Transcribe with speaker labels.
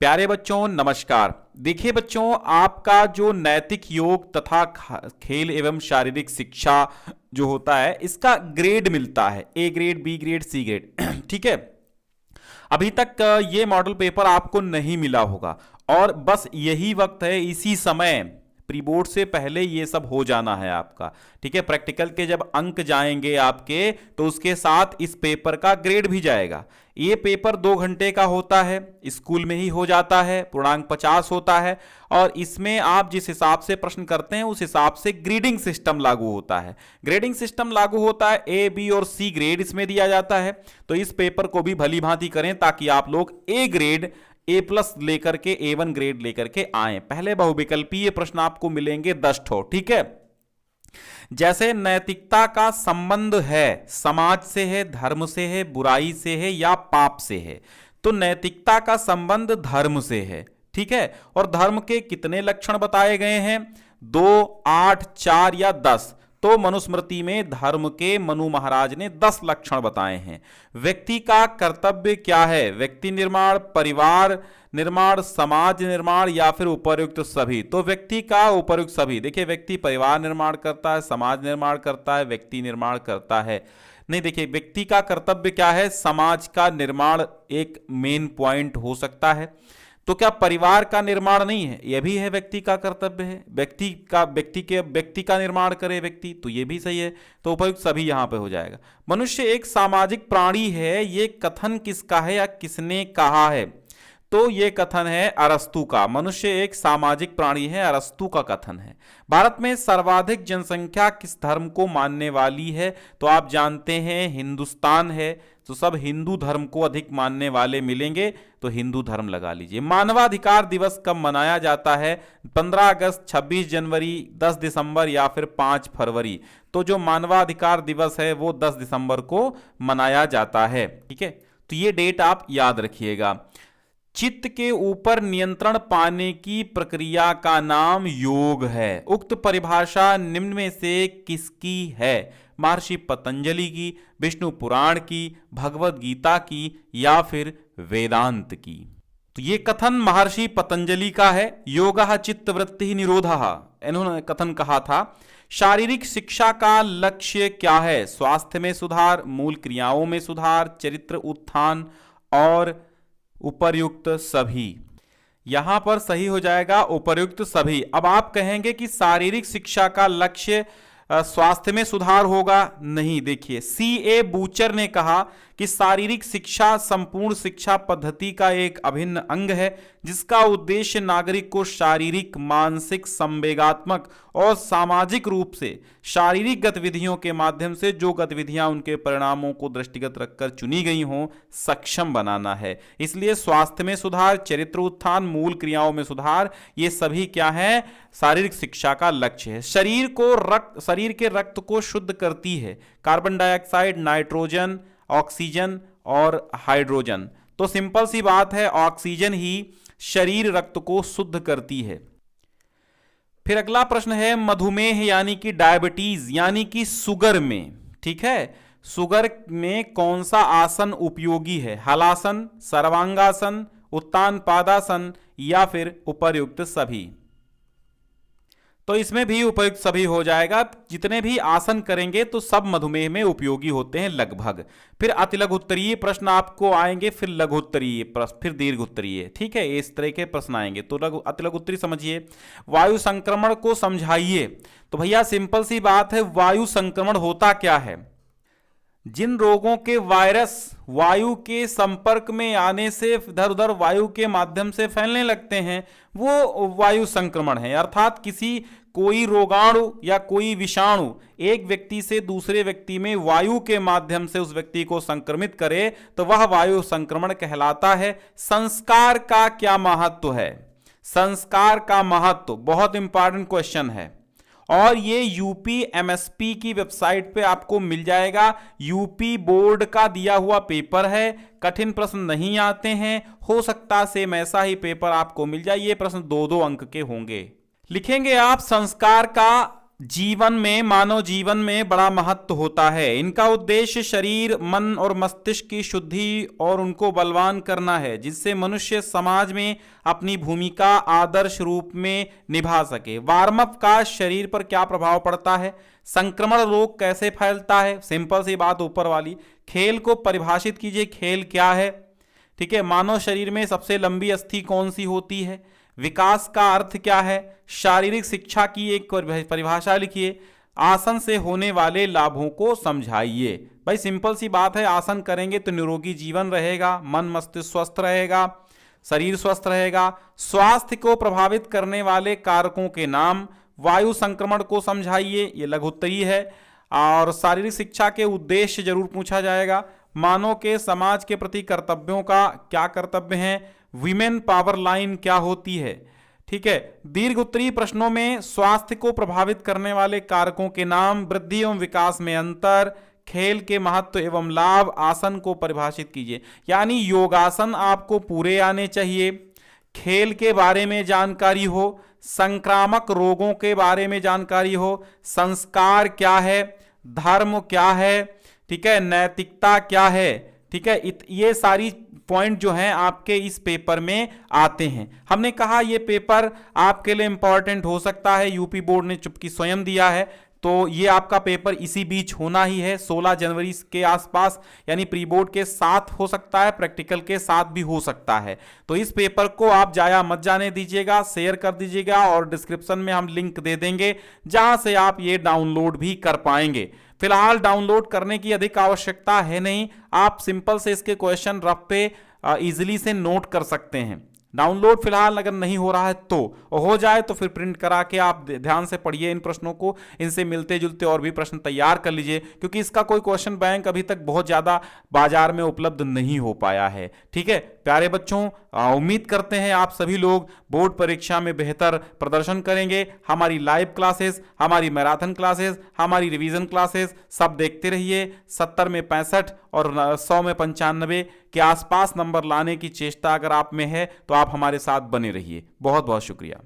Speaker 1: प्यारे बच्चों नमस्कार। देखिए बच्चों, आपका जो नैतिक योग तथा खेल एवं शारीरिक शिक्षा जो होता है इसका ग्रेड मिलता है, A grade, B grade, C grade. ठीक है। अभी तक ये मॉडल पेपर आपको नहीं मिला होगा और बस यही वक्त है, इसी समय प्री बोर्ड से पहले ये सब हो जाना है आपका। ठीक है। प्रैक्टिकल के जब अंक जाएंगे आपके तो उसके साथ इस पेपर का ग्रेड भी जाएगा। ये पेपर 2 घंटे का होता है, स्कूल में ही हो जाता है, पूर्णांक 50 होता है और इसमें आप जिस हिसाब से प्रश्न करते हैं उस हिसाब से ग्रेडिंग सिस्टम लागू होता है। ग्रेडिंग सिस्टम लागू होता है, ए बी और सी ग्रेड इसमें दिया जाता है। तो इस पेपर को भी भली भांति करें ताकि आप लोग ए ग्रेड, ए प्लस लेकर के A1 ग्रेड लेकर के आए। पहले बहुविकल्पीय प्रश्न आपको मिलेंगे 10 ठो। ठीक है। जैसे नैतिकता का संबंध है समाज से है, धर्म से है, बुराई से है या पाप से है, तो नैतिकता का संबंध धर्म से है। ठीक है। और धर्म के कितने लक्षण बताए गए हैं? 2, 8, 4 या 10। तो मनुस्मृति में धर्म के मनु महाराज ने 10 लक्षण बताए हैं। व्यक्ति का कर्तव्य क्या है? व्यक्ति निर्माण, परिवार निर्माण, समाज निर्माण या फिर उपर्युक्त सभी? तो व्यक्ति का उपर्युक्त सभी। देखिए, व्यक्ति परिवार निर्माण करता है, समाज निर्माण करता है, व्यक्ति निर्माण करता है नहीं। देखिए, व्यक्ति का कर्तव्य क्या है? समाज का निर्माण एक मेन पॉइंट हो सकता है। तो क्या परिवार का निर्माण नहीं है? यह भी है, व्यक्ति का कर्तव्य है। व्यक्ति का निर्माण करे व्यक्ति, तो यह भी सही है। तो उपयुक्त सभी यहां पे हो जाएगा। मनुष्य एक सामाजिक प्राणी है, ये कथन किसका है या किसने कहा है? तो ये कथन है अरस्तु का। मनुष्य एक सामाजिक प्राणी है, अरस्तु का कथन है। भारत में सर्वाधिक जनसंख्या किस धर्म को मानने वाली है? तो आप जानते हैं हिंदुस्तान है, तो सब हिंदू धर्म को अधिक मानने वाले मिलेंगे, तो हिंदू धर्म लगा लीजिए। मानवाधिकार दिवस कब मनाया जाता है? 15 अगस्त, 26 जनवरी, 10 दिसंबर या फिर 5 फरवरी? तो जो मानवाधिकार दिवस है वो 10 दिसंबर को मनाया जाता है। ठीक है। तो ये डेट आप याद रखिएगा। चित्त के ऊपर नियंत्रण पाने की प्रक्रिया का नाम योग है। उक्त परिभाषा निम्न में से किसकी है? महर्षि पतंजलि की, विष्णु पुराण की, भगवत गीता की या फिर वेदांत की? तो ये कथन महर्षि पतंजलि का है। योगः चित्त वृत्ति निरोधः, इन्होंने कथन कहा था। शारीरिक शिक्षा का लक्ष्य क्या है? स्वास्थ्य में सुधार, मूल क्रियाओं में सुधार, चरित्र उत्थान और उपर्युक्त सभी। यहां पर सही हो जाएगा उपर्युक्त सभी। अब आप कहेंगे कि शारीरिक शिक्षा का लक्ष्य स्वास्थ्य में सुधार होगा? नहीं। देखिए, C.A. बूचर ने कहा कि शारीरिक शिक्षा संपूर्ण शिक्षा पद्धति का एक अभिन्न अंग है जिसका उद्देश्य नागरिक को शारीरिक, मानसिक, संवेगात्मक और सामाजिक रूप से शारीरिक गतिविधियों के माध्यम से जो गतिविधियां उनके परिणामों को दृष्टिगत रखकर चुनी गई हों सक्षम बनाना है। इसलिए स्वास्थ्य में सुधार, चरित्र उत्थान, मूल क्रियाओं में सुधार, ये सभी क्या है? शारीरिक शिक्षा का लक्ष्य है। शरीर के रक्त को शुद्ध करती है कार्बन डाइऑक्साइड, नाइट्रोजन, ऑक्सीजन और हाइड्रोजन। तो सिंपल सी बात है, ऑक्सीजन ही शरीर रक्त को शुद्ध करती है। फिर अगला प्रश्न है मधुमेह यानी कि डायबिटीज यानी कि शुगर में। ठीक है। शुगर में कौन सा आसन उपयोगी है? हलासन, सर्वांगासन, उत्तान पादासन या फिर उपर्युक्त सभी? तो इसमें भी उपयुक्त सभी हो जाएगा। जितने भी आसन करेंगे तो सब मधुमेह में उपयोगी होते हैं लगभग। फिर अतिलघु उत्तरीय प्रश्न आपको आएंगे, फिर लघु उत्तरीय प्रश्न, फिर दीर्घ उत्तरीय। ठीक है। इस तरह के प्रश्न आएंगे। तो अतिलघु उत्तरीय समझिए। वायु संक्रमण को समझाइए। तो भैया सिंपल सी बात है, वायु संक्रमण होता क्या है? जिन रोगों के वायरस वायु के संपर्क में आने से इधर उधर वायु के माध्यम से फैलने लगते हैं वो वायु संक्रमण है। अर्थात कोई रोगाणु या कोई विषाणु एक व्यक्ति से दूसरे व्यक्ति में वायु के माध्यम से उस व्यक्ति को संक्रमित करे तो वह वायु संक्रमण कहलाता है। संस्कार का क्या महत्व है? संस्कार का महत्व बहुत इंपॉर्टेंट क्वेश्चन है और ये यूपी एमएसपी की वेबसाइट पे आपको मिल जाएगा। यूपी बोर्ड का दिया हुआ पेपर है, कठिन प्रश्न नहीं आते हैं, हो सकता सेम ऐसा ही पेपर आपको मिल जाए। ये प्रश्न 2-2 अंक के होंगे। लिखेंगे आप संस्कार का जीवन में, मानव जीवन में बड़ा महत्व होता है। इनका उद्देश्य शरीर, मन और मस्तिष्क की शुद्धि और उनको बलवान करना है, जिससे मनुष्य समाज में अपनी भूमिका आदर्श रूप में निभा सके। वार्म अप का शरीर पर क्या प्रभाव पड़ता है? संक्रमण रोग कैसे फैलता है? सिंपल सी बात ऊपर वाली। खेल को परिभाषित कीजिए, खेल क्या है? ठीक है। मानव शरीर में सबसे लंबी अस्थि कौन सी होती है? विकास का अर्थ क्या है? शारीरिक शिक्षा की एक परिभाषा लिखिए। आसन से होने वाले लाभों को समझाइए। भाई सिंपल सी बात है, आसन करेंगे तो निरोगी जीवन रहेगा, मन मस्तिष्क स्वस्थ रहेगा, शरीर स्वस्थ रहेगा। स्वास्थ्य को प्रभावित करने वाले कारकों के नाम। वायु संक्रमण को समझाइए, ये लघुत्तरी है। और शारीरिक शिक्षा के उद्देश्य जरूर पूछा जाएगा। मानव के समाज के प्रति कर्तव्यों का क्या कर्तव्य है? विमेन पावर लाइन क्या होती है? ठीक है। दीर्घ उत्तरीय प्रश्नों में स्वास्थ्य को प्रभावित करने वाले कारकों के नाम, वृद्धि एवं विकास में अंतर, खेल के महत्व एवं लाभ, आसन को परिभाषित कीजिए। यानी योगासन आपको पूरे आने चाहिए, खेल के बारे में जानकारी हो, संक्रामक रोगों के बारे में जानकारी हो, संस्कार क्या है, धर्म क्या है, ठीक है, नैतिकता क्या है। ठीक है। ये सारी पॉइंट जो हैं आपके इस पेपर में आते हैं। हमने कहा ये पेपर आपके लिए इंपॉर्टेंट हो सकता है, यूपी बोर्ड ने चुपकी स्वयं दिया है, तो ये आपका पेपर इसी बीच होना ही है, 16 जनवरी के आसपास। यानी प्री बोर्ड के साथ हो सकता है, प्रैक्टिकल के साथ भी हो सकता है। तो इस पेपर को आप जाया मत जाने दीजिएगा, शेयर कर दीजिएगा और डिस्क्रिप्शन में हम लिंक दे देंगे जहां से आप ये डाउनलोड भी कर पाएंगे। फिलहाल डाउनलोड करने की अधिक आवश्यकता है नहीं, आप सिंपल से इसके क्वेश्चन रफ पे इजीली से नोट कर सकते हैं। डाउनलोड फिलहाल अगर नहीं हो रहा है तो, हो जाए तो फिर प्रिंट करा के आप ध्यान से पढ़िए इन प्रश्नों को, इनसे मिलते जुलते और भी प्रश्न तैयार कर लीजिए, क्योंकि इसका कोई क्वेश्चन बैंक अभी तक बहुत ज्यादा बाजार में उपलब्ध नहीं हो पाया है। ठीक है प्यारे बच्चों, उम्मीद करते हैं आप सभी लोग बोर्ड परीक्षा में बेहतर प्रदर्शन करेंगे। हमारी लाइव क्लासेस, हमारी मैराथन क्लासेस, हमारी रिवीजन क्लासेस सब देखते रहिए। 70 में 65 और 100 में 95 के आसपास नंबर लाने की चेष्टा अगर आप में है तो आप हमारे साथ बने रहिए। बहुत बहुत शुक्रिया।